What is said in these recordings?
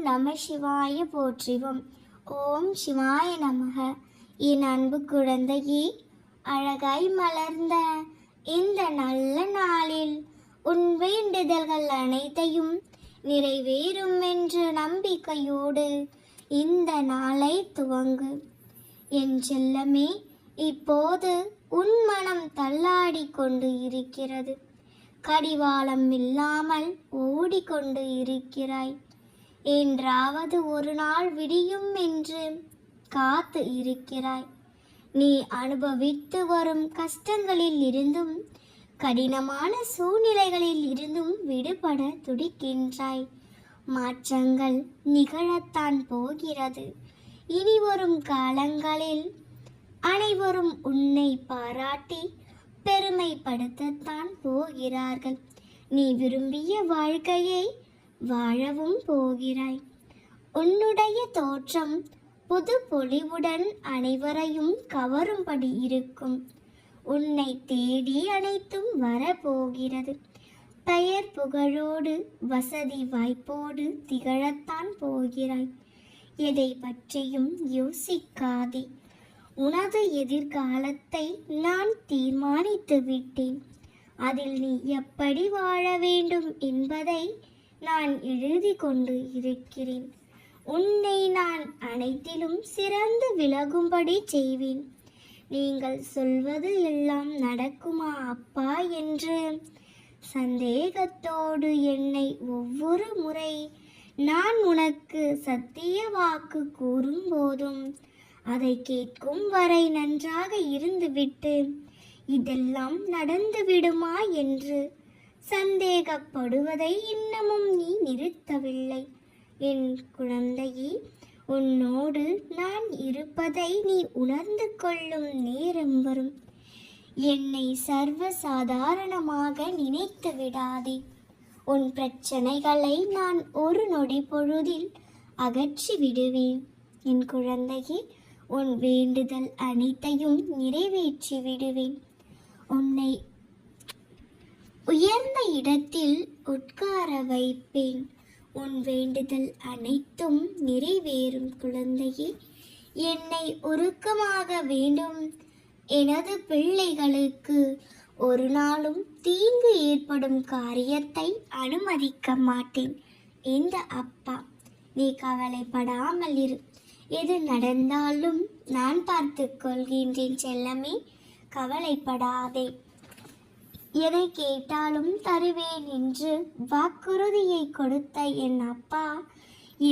நம சிவாய போற்றிவோம். ஓம் சிவாய நமக. என் அன்பு குழந்தையே, அழகாய் மலர்ந்த இந்த நல்ல நாளில் உன் வேண்டுதல்கள் அனைத்தையும் நிறைவேறும் என்ற நம்பிக்கையோடு இந்த நாளை துவங்கு. என் செல்லமே, இப்போது உன் மனம் தள்ளாடி கொண்டு இருக்கிறது. கடிவாளம் இல்லாமல் ஓடிக்கொண்டு இருக்கிறாய். என்றாவது ஒரு நாள் விடியும் என்று காத்து இருக்கிறாய். நீ அனுபவித்து வரும் கஷ்டங்களில் இருந்தும் கடினமான சூழ்நிலைகளில் இருந்தும் விடுபட துடிக்கின்றாய். மாற்றங்கள் நிகழத்தான் போகிறது. இனி வரும் காலங்களில் அனைவரும் உன்னை பாராட்டி பெருமைப்படுத்தத்தான் போகிறார்கள். நீ விரும்பிய வாழ்க்கையை வாழவும் போகிறாய். உன்னுடைய தோற்றம் புது பொலிவுடன் அனைவரையும் கவரும்படி இருக்கும். உன்னை தேடி அனைத்தும் வரப்போகிறது. பெயர் புகழோடு வசதி வாய்ப்போடு திகழத்தான் போகிறாய். எதை பற்றியும் யோசிக்காதே. உனது எதிர்காலத்தை நான் தீர்மானித்து விட்டேன். அதில் நீ எப்படி வாழ வேண்டும் என்பதை நான் எழுதி கொண்டு இருக்கிறேன். உன்னை நான் அனைத்திலும் சிறந்து விலகும்படி செய்வேன். நீங்கள் சொல்வது எல்லாம் நடக்குமா அப்பா என்று சந்தேகத்தோடு என்னை ஒவ்வொரு முறை நான் உனக்கு சத்திய வாக்கு கூறும் போதும் அதை கேட்கும் வரை நன்றாக இருந்துவிட்டு இதெல்லாம் நடந்துவிடுமா என்று சந்தேகப்படுவதை இன்னமும் நீ நிறுத்தவில்லை. என் குழந்தையே, உன்னோடு நான் இருப்பதை நீ உணர்ந்து கொள்ளும் நேரம் வரும். என்னை சர்வ சாதாரணமாக நினைத்து விடாதே. உன் பிரச்சனைகளை நான் ஒரு நொடி பொழுதில் அகற்றி விடுவேன். என் குழந்தையே, உன் வேண்டுதல் அனைத்தையும் நிறைவேற்றி விடுவேன். உன்னை உயர்ந்த இடத்தில் உட்கார வைப்பேன். உன் வேண்டுதல் அனைத்தும் நிறைவேறும் குழந்தையே. என்னை உருக்கமாக வேண்டும். எனது பிள்ளைகளுக்கு ஒரு நாளும் தீங்கு ஏற்படும் காரியத்தை அனுமதிக்க மாட்டேன். இந்த அப்பா, நீ கவலைப்படாமல் இரு. எது நடந்தாலும் நான் பார்த்து கொள்கின்றேன் செல்லமே, கவலைப்படாதே. எதை கேட்டாலும் தருவேன் என்று வாக்குறுதியை கொடுத்த என் அப்பா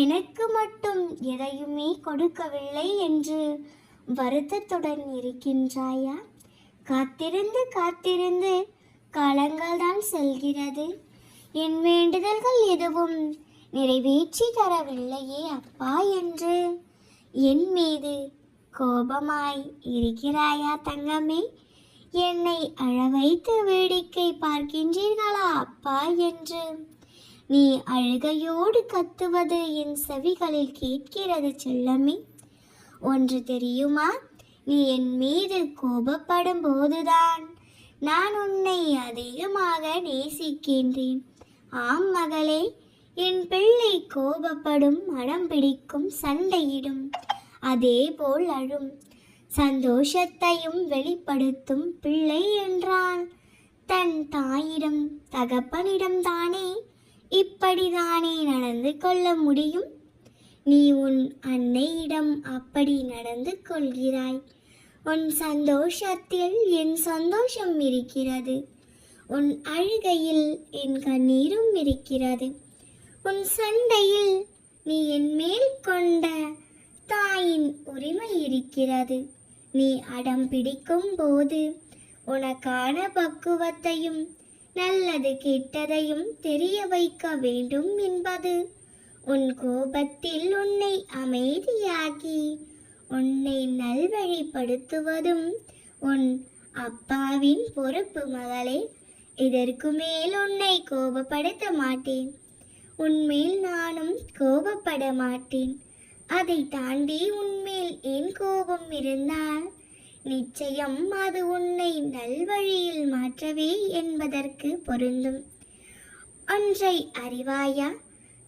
எனக்கு மட்டும் எதையுமே கொடுக்கவில்லை என்று வருத்தத்துடன் இருக்கின்றாயா? காத்திருந்து காத்திருந்து காலங்கள் தான் செல்கிறது. என் வேண்டுதல்கள் எதுவும் நிறைவேற்றி தரவில்லையே அப்பா என்று என் மீது கோபமாய் இருக்கிறாயா தங்கமே? என்னை அழ வைத்து வேடிக்கை பார்க்கின்றீர்களா அப்பா என்று நீ அழுகையோடு கத்துவது என் செவிகளில் கேட்கிறது செல்லமே. ஒன்று தெரியுமா? நீ என் மீது கோபப்படும் போதுதான் நான் உன்னை அதிகமாக நேசிக்கின்றேன். ஆம் மகளே, என் பிள்ளை கோபப்படும், மனம் பிடிக்கும், சண்டையிடும், அதே போல் அழும். சந்தோஷத்தையும் வெளிப்படுத்தும் பிள்ளை என்றால் தன் தாயிடம் தகப்பனிடம் தானே இப்படிதானே நடந்து கொள்ள முடியும்? நீ உன் அன்னையிடம் அப்படி நடந்து கொள்கிறாய். உன் சந்தோஷத்தில் என் சந்தோஷம் இருக்கிறது. உன் அழுகையில் என் கண்ணீரும் இருக்கிறது. உன் சண்டையில் நீ என் மேல் கொண்ட தாயின் உரிமை இருக்கிறது. நீ அடம் பிடிக்கும் போது உனக்கான பக்குவத்தையும் நல்லது கெட்டதையும் தெரிய வைக்க வேண்டும் என்பது உன் கோபத்தில் உன்னை அமைதியாக்கி உன்னை நல்வழிப்படுத்துவதும் உன் அப்பாவின் பொறுப்பு மகளே. இதற்கு மேல் உன்னை கோபப்படுத்த மாட்டேன். உன்மேல் நானும் கோபப்பட மாட்டேன். அதை தாண்டி உன்மேல் என் கோபம் இருந்தால் நிச்சயம் அது உன்னை நல்வழியில் மாற்றவே என்பதற்கு பொருந்தும். ஒன்றை அறிவாயா?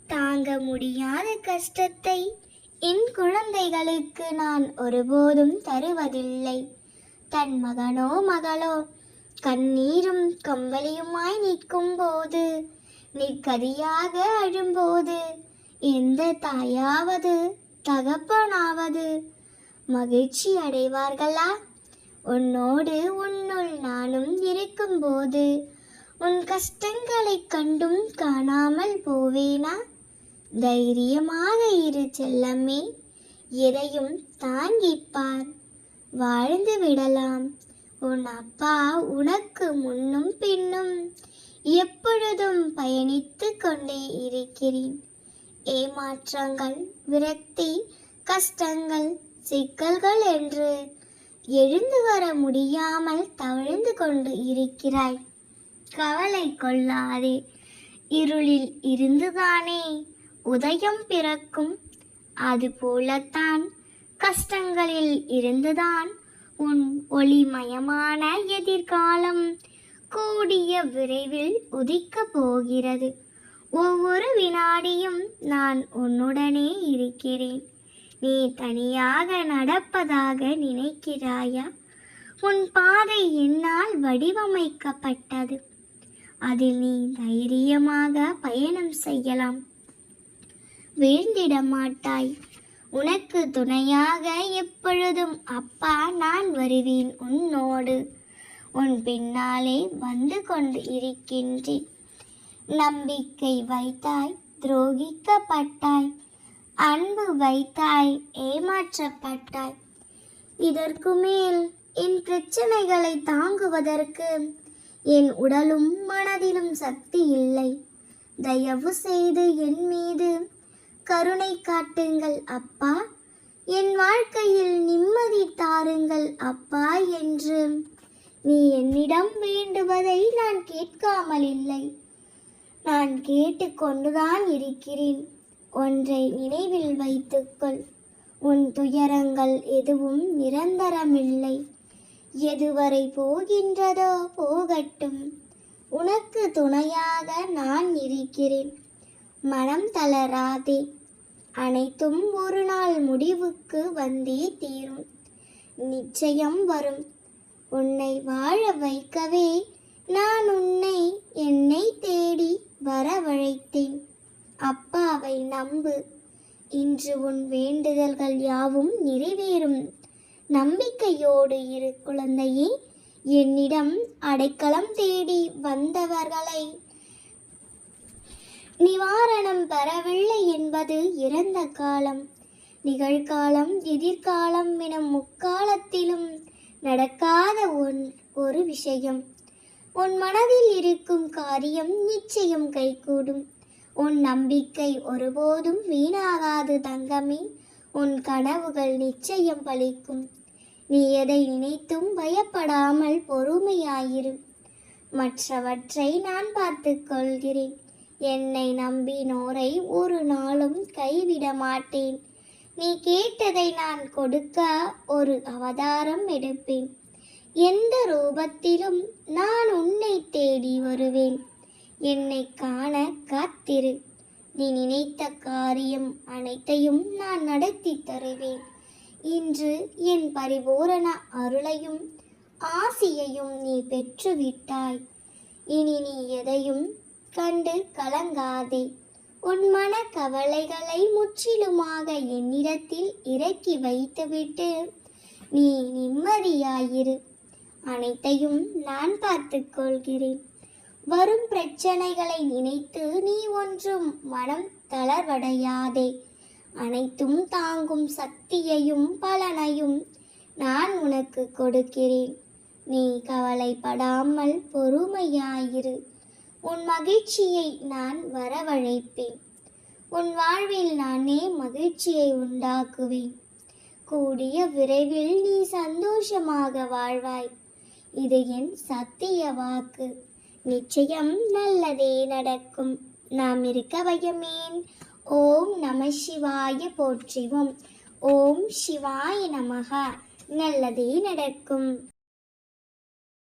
தாங்க முடியாத கஷ்டத்தை என் குழந்தைகளுக்கு நான் ஒருபோதும் தருவதில்லை. தன் மகனோ மகளோ கண்ணீரும் கம்பளியுமாய் நிற்கும் போது, நிற்கதியாக அழும்போது, எந்த தாயாவது தகப்பனாவது மகிழ்ச்சி அடைவார்களா? உன்னோடு உன்னுள் நானும் இருக்கும்போது உன் கஷ்டங்களைக் கண்டும் காணாமல் போவேனா? தைரியமாக இரு செல்லம்மே, எதையும் தாங்கிப்பார், வாழ்ந்து விடலாம். உன் அப்பா உனக்கு முன்னும் பின்னும் எப்பொழுதும் பயணித்து கொண்டே இருக்கிறேன். ஏமாற்றங்கள், விரக்தி, கஷ்டங்கள், சிக்கல்கள் என்று எழுந்து வர முடியாமல் தவழ்ந்து கொண்டு இருக்கிறாய். கவலை கொள்ளாதே. இருளில் இருந்துதானே உதயம் பிறக்கும். அதுபோலத்தான் கஷ்டங்களில் இருந்துதான் உன் ஒளிமயமான எதிர்காலம் கூடிய விரைவில் உதிக்கப் போகிறது. ஒவ்வொரு வினாடியும் நான் உன்னுடனே இருக்கிறேன். நீ தனியாக நடப்பதாக நினைக்கிறாயா? உன் பாதை என்னால் வடிவமைக்கப்பட்டது. அதில் நீ தைரியமாக பயணம் செய்யலாம். வீழ்ந்திட மாட்டாய். உனக்கு துணையாக எப்பொழுதும் அப்பா நான் வருவேன் உன்னோடு. உன் பின்னாலே வந்து கொண்டு இருக்கின்றேன். நம்பிக்கை வைத்தாய், துரோகிக்கப்பட்டாய். அன்பு வைத்தாய், ஏமாற்றப்பட்டாய். இதற்கு மேல் என் பிரச்சனைகளை தாங்குவதற்கு என் உடலும் மனதிலும் சக்தி இல்லை. தயவு செய்து என் மீது கருணை காட்டுங்கள் அப்பா. என் வாழ்க்கையில் நிம்மதி தாருங்கள் அப்பா என்று நீ என்னிடம் வேண்டுவதை நான் கேட்காமல் இல்லை. நான் கேட்டுக்கொண்டுதான் இருக்கிறேன். ஒன்றை நினைவில் வைத்துக்கொள். உன் துயரங்கள் எதுவும் நிரந்தரமில்லை. எதுவரை போகின்றதோ போகட்டும். உனக்கு துணையாக நான் இருக்கிறேன். மனம் தளராதே. அனைத்தும் ஒரு நாள் முடிவுக்கு வந்தே தீரும். நிச்சயம் வரும். உன்னை வாழ வைக்கவே நான் உன்னை என்னை தேடி வரவழைத்தேன். அப்பாவை நம்பு. இன்று உன் வேண்டுதல்கள் யாவும் நிறைவேறும். நம்பிக்கையோடு இரு குழந்தையே. என்னிடம் அடைக்கலம் தேடி வந்தவர்களை நிவாரணம் பெறவில்லை என்பது இறந்த காலம். நிகழ்காலம், எதிர்காலம் எனும் முக்காலத்திலும் நடக்காத ஒரு விஷயம். உன் மனதில் இருக்கும் காரியம் நிச்சயம் கைகூடும். உன் நம்பிக்கை ஒருபோதும் வீணாகாது தங்கமே. உன் கனவுகள் நிச்சயம் பலிக்கும். நீ எதை நினைத்தும் பயப்படாமல் பொறுமையாயிரு. மற்றவற்றை நான் பார்த்துக் கொள்கிறேன். என்னை நம்பினோரை ஒரு நாளும் கைவிட மாட்டேன். நீ கேட்டதை நான் கொடுக்க ஒரு அவதாரம் எடுப்பேன். எந்த ரூபத்திலும் நான் உன்னை தேடி வருவேன். என்னை காண காத்திரு. நீ நினைத்த காரியம் அனைத்தையும் நான் நடத்தி தருவேன். இன்று என் பரிபூரண அருளையும் ஆசியையும் நீ பெற்றுவிட்டாய். இனி நீ எதையும் கண்டு கலங்காதே. உன் மன கவலைகளை முற்றிலுமாக என்னிடத்தில் இறக்கி வைத்துவிட்டு நீ நிம்மதியாயிரு. அனைத்தையும் நான் பார்த்துக் கொள்கிறேன். வரும் பிரச்சனைகளை நினைத்து நீ ஒன்றும் மனம் தளர்வடையாதே. அனைத்தும் தாங்கும் சக்தியையும் பலனையும் நான் உனக்கு கொடுக்கிறேன். நீ கவலைப்படாமல் பொறுமையாயிரு. உன் மகிழ்ச்சியை நான் வரவழைப்பேன். உன் வாழ்வில் நானே மகிழ்ச்சியை உண்டாக்குவேன். கூடிய விரைவில் நீ சந்தோஷமாக வாழ்வாய். இது என் சத்திய வாக்கு. நிச்சயம் நல்லதே நடக்கும். நாம் இருக்க பயமேன். ஓம் நம சிவாய போற்றிவோம். ஓம் சிவாய நமக. நல்லதே நடக்கும்.